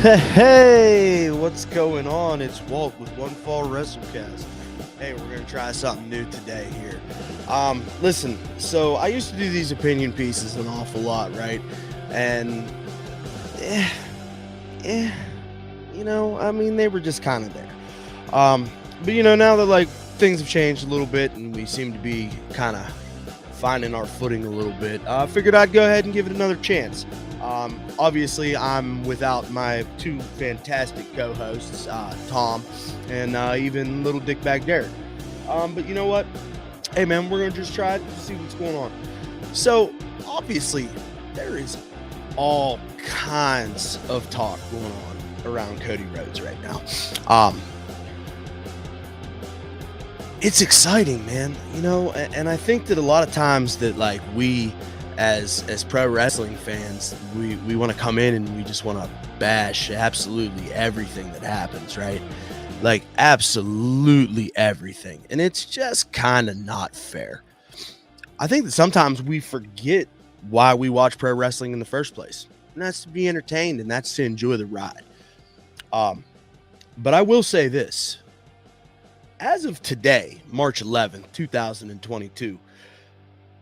Hey, what's going on? It's Walt with One Fall WrestleCast. Hey, we're gonna try something new today here. Listen, so I used to do these opinion pieces an awful lot, right? And eh, eh, they were just kind of there. But now that things have changed a little bit and we seem to be kind of finding our footing a little bit, I figured I'd go ahead and give it another chance. Obviously, I'm without my two fantastic co-hosts, Tom and even Little Dickbag Derek. But you know what? Hey, man, we're going to just try it to see what's going on. So, obviously, there is all kinds of talk going on around Cody Rhodes right now. It's exciting, man, and I think that a lot of times that we as pro wrestling fans, we want to come in and we just want to bash absolutely everything that happens, right? Like absolutely everything. And it's just kind of not fair. I think that sometimes we forget why we watch pro wrestling in the first place. And that's to be entertained and that's to enjoy the ride. But I will say this. As of today, March 11th, 2022,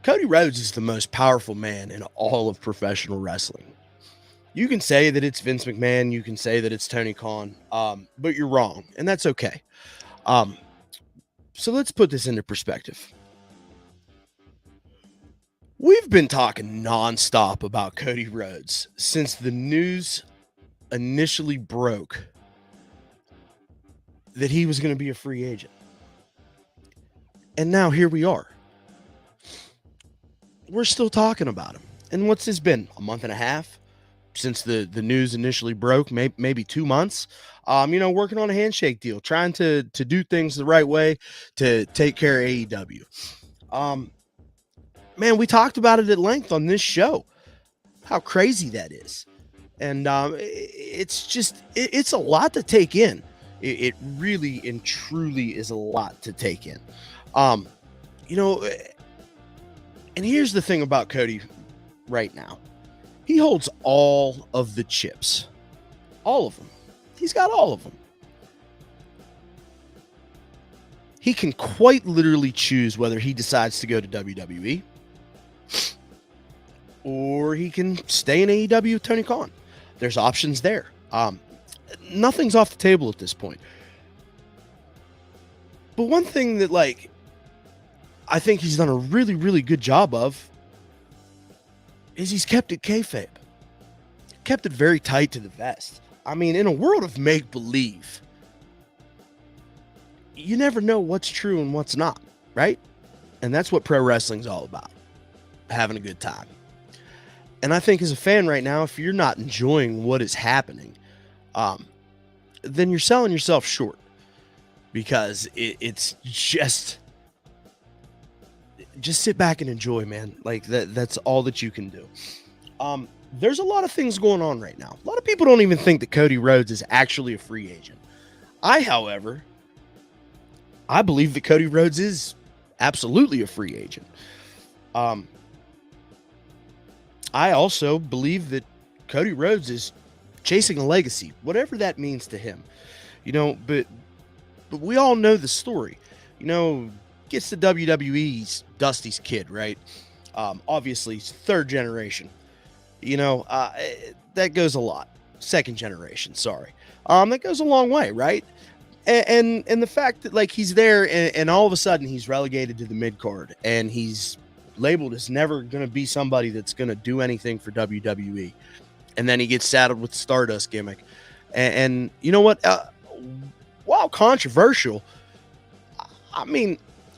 Cody Rhodes is the most powerful man in all of professional wrestling. You can say that it's Vince McMahon, you can say that it's Tony Khan, but you're wrong, and that's okay. So let's put this into perspective. We've been talking nonstop about Cody Rhodes since the news initially broke that he was going to be a free agent. And now here we are. We're still talking about him. And what's this been? A month and a half since the news initially broke? Maybe 2 months. Working on a handshake deal, trying to do things the right way to take care of AEW. Man, we talked about it at length on this show. How crazy that is. And it's a lot to take in. It really and truly is a lot to take in. And here's the thing about Cody right now. He holds all of the chips. All of them. He's got all of them. He can quite literally choose whether he decides to go to WWE or he can stay in AEW with Tony Khan. There's options there. Nothing's off the table at this point. But one thing that I think he's done a really, really good job of is he's kept it kayfabe. Kept it very tight to the vest. I mean, in a world of make-believe, you never know what's true and what's not, right? And that's what pro wrestling's all about. Having a good time. And I think as a fan right now, if you're not enjoying what is happening, then you're selling yourself short. Because it's just sit back and enjoy, man. That's all that you can do. There's a lot of things going on right now. A lot of people don't even think that Cody Rhodes is actually a free agent. However, I believe that Cody Rhodes is absolutely a free agent. I also believe that Cody Rhodes is chasing a legacy, whatever that means to him. But we all know the story. Gets to WWE's Dusty's kid, right? Obviously, he's third generation. That goes a lot. Second generation, sorry. That goes a long way, right? And the fact that he's there and all of a sudden he's relegated to the mid card and he's labeled as never going to be somebody that's going to do anything for WWE. And then he gets saddled with the Stardust gimmick. And you know what? While controversial, I mean,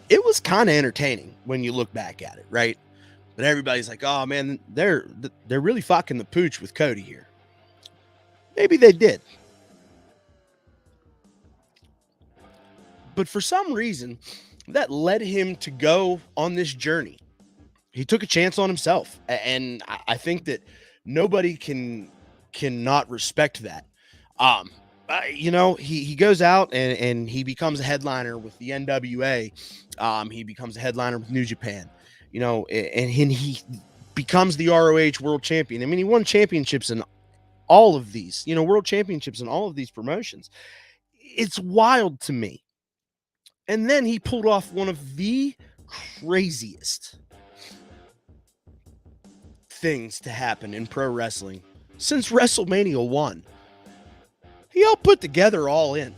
it was kind of entertaining when you look back at it, right? But everybody's like, oh man, they're really fucking the pooch with Cody here. Maybe they did. But for some reason, that led him to go on this journey. He took a chance on himself. And I think that nobody cannot respect that. He goes out and he becomes a headliner with the NWA. He becomes a headliner with New Japan, and he becomes the ROH world champion. I mean, he won championships in all of these, world championships and all of these promotions. It's wild to me. And then he pulled off one of the craziest things to happen in pro wrestling since WrestleMania 1. He all put together All In.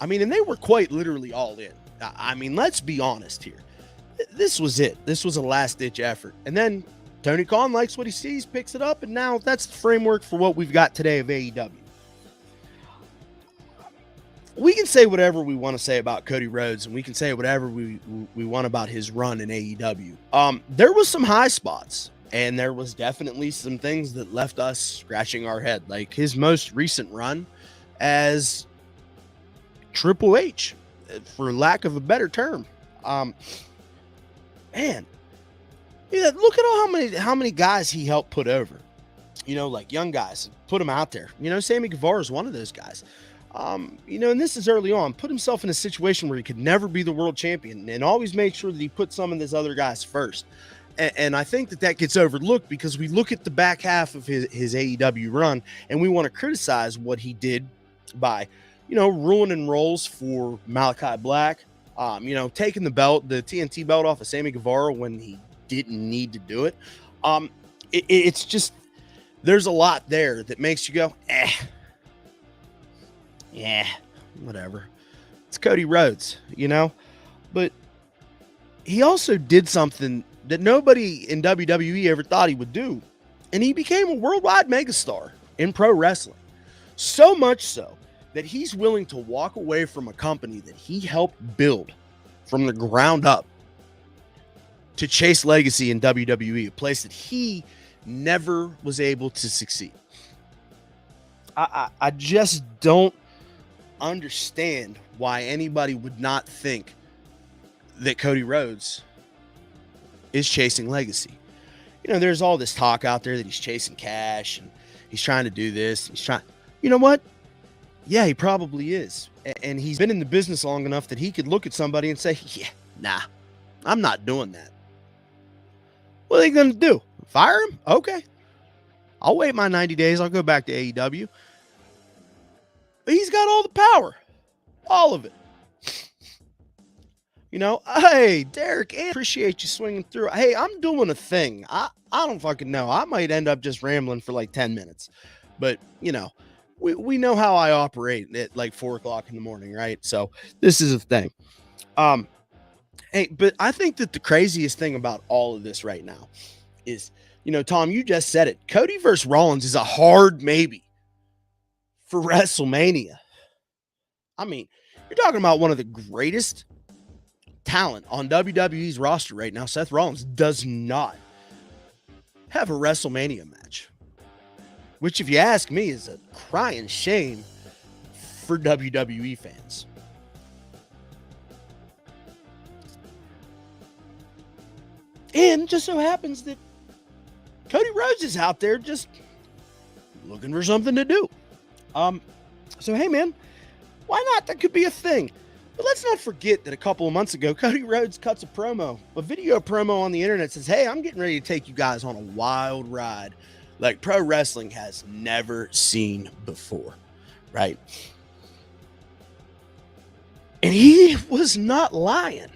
I mean, and they were quite literally all in. I mean, let's be honest here. This was it. This was a last-ditch effort. And then Tony Khan likes what he sees, picks it up, and now that's the framework for what we've got today of AEW. We can say whatever we want to say about Cody Rhodes, and we can say whatever we want about his run in AEW. There was some high spots, and there was definitely some things that left us scratching our head, like his most recent run as Triple H, for lack of a better term. Man, look at how many guys he helped put over. Like young guys, put them out there. Sammy Guevara is one of those guys. And this is early on. Put himself in a situation where he could never be the world champion, and always made sure that he put some of these other guys first. And I think that gets overlooked because we look at the back half of his AEW run, and we want to criticize what he did by, ruining roles for Malachi Black, taking the TNT belt off of Sammy Guevara when he didn't need to do it. It's just, there's a lot there that makes you go, yeah, whatever. It's Cody Rhodes, but he also did something that nobody in WWE ever thought he would do. And he became a worldwide megastar in pro wrestling. So much so that he's willing to walk away from a company that he helped build from the ground up to chase legacy in WWE, a place that he never was able to succeed. I just don't understand why anybody would not think that Cody Rhodes is chasing legacy. There's all this talk out there that he's chasing cash and he's trying to do this. You know what? Yeah, he probably is. And he's been in the business long enough that he could look at somebody and say, yeah, nah, I'm not doing that. What are they going to do? Fire him? Okay. I'll wait my 90 days. I'll go back to AEW. But he's got all the power. All of it. Hey, Derek, I appreciate you swinging through. Hey, I'm doing a thing. I don't fucking know. I might end up just rambling for like 10 minutes. But, we know how I operate at like 4 o'clock in the morning, right? So this is a thing. Hey, but I think that the craziest thing about all of this right now is, Tom, you just said it. Cody versus Rollins is a hard maybe for WrestleMania. I mean, you're talking about one of the greatest talent on WWE's roster right now. Seth Rollins does not have a WrestleMania match, which, if you ask me, is a crying shame for WWE fans. And just so happens that Cody Rhodes is out there just looking for something to do. So, hey, man, why not? That could be a thing. But let's not forget that a couple of months ago, Cody Rhodes cuts a video promo on the internet, says, hey, I'm getting ready to take you guys on a wild ride like pro wrestling has never seen before, right? And he was not lying.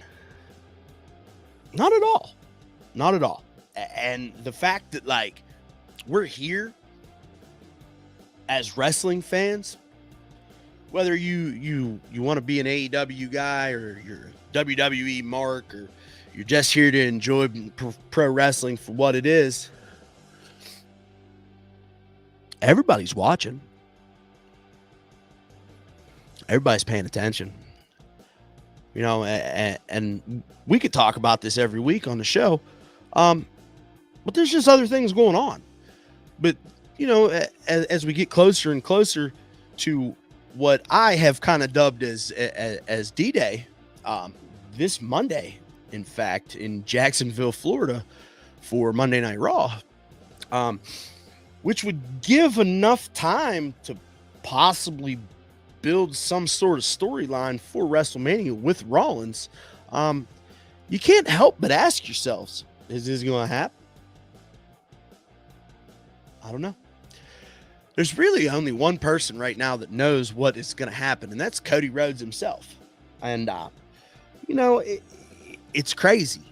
Not at all. Not at all. And the fact that, like, we're here as wrestling fans, whether you want to be an AEW guy or you're a WWE mark or you're just here to enjoy pro wrestling for what it is, everybody's watching. Everybody's paying attention. And we could talk about this every week on the show. But there's just other things going on. But, as we get closer and closer to what I have kind of dubbed as D-Day, this Monday, in fact, in Jacksonville, Florida, for Monday Night Raw, which would give enough time to possibly build some sort of storyline for WrestleMania with Rollins. You can't help but ask yourselves, is this going to happen? I don't know. there's really only one person right now that knows what is going to happen, and that's Cody Rhodes himself. And you know, it's crazy.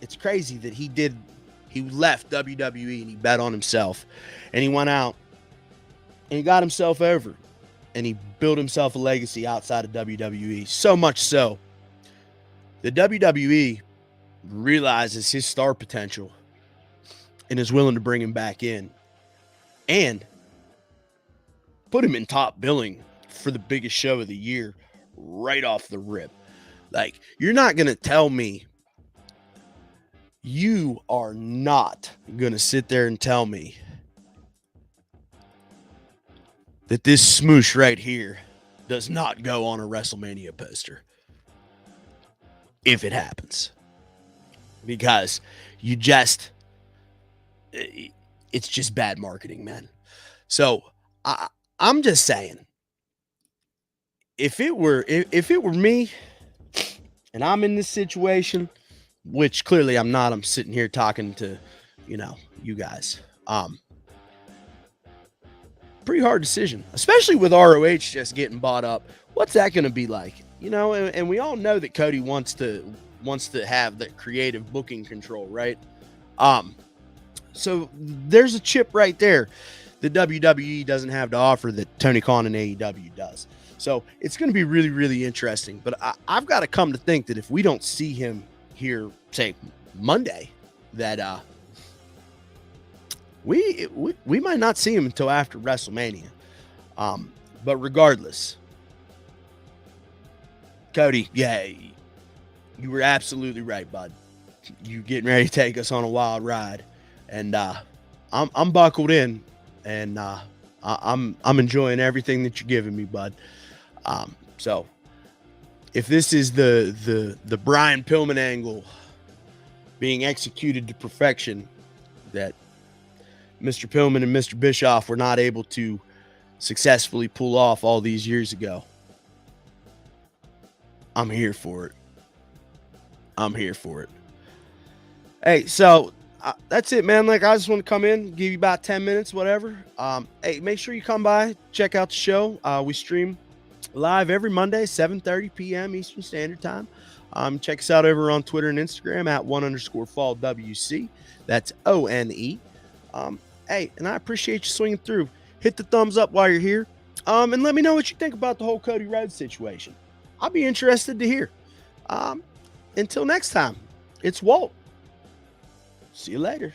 It's crazy that he left WWE and he bet on himself, and he went out and he got himself over, and he built himself a legacy outside of WWE. So much so, the WWE realizes his star potential and is willing to bring him back in and put him in top billing for the biggest show of the year right off the rip. Like, you're not going to tell me, you are not going to sit there and tell me that this smoosh right here does not go on a WrestleMania poster if it happens. Because it's just bad marketing, man. So I'm just saying, if it were me and I'm in this situation, which clearly I'm not, I'm sitting here talking to, you guys. Pretty hard decision, especially with ROH just getting bought up. What's that going to be like? And we all know that Cody wants to have that creative booking control, right? So there's a chip right there that WWE doesn't have to offer that Tony Khan and AEW does. So it's going to be really, really interesting. But I've got to come to think that if we don't see him here, say Monday, that we might not see him until after WrestleMania. But regardless, Cody, yeah, you were absolutely right, bud. You getting ready to take us on a wild ride, and I'm buckled in, and I'm enjoying everything that you're giving me, bud. So if this is the Brian Pillman angle being executed to perfection that Mr. Pillman and Mr. Bischoff were not able to successfully pull off all these years ago, I'm here for it. I'm here for it. Hey, so that's it, man. Like, I just want to come in, give you about 10 minutes, whatever. Hey, make sure you come by, check out the show. We stream live every Monday, 7:30 p.m. Eastern Standard Time. Check us out over on Twitter and Instagram at @1_FallWC. That's ONE. Hey, and I appreciate you swinging through. Hit the thumbs up while you're here. And let me know what you think about the whole Cody Rhodes situation. I'll be interested to hear. Until next time, it's Walt. See you later.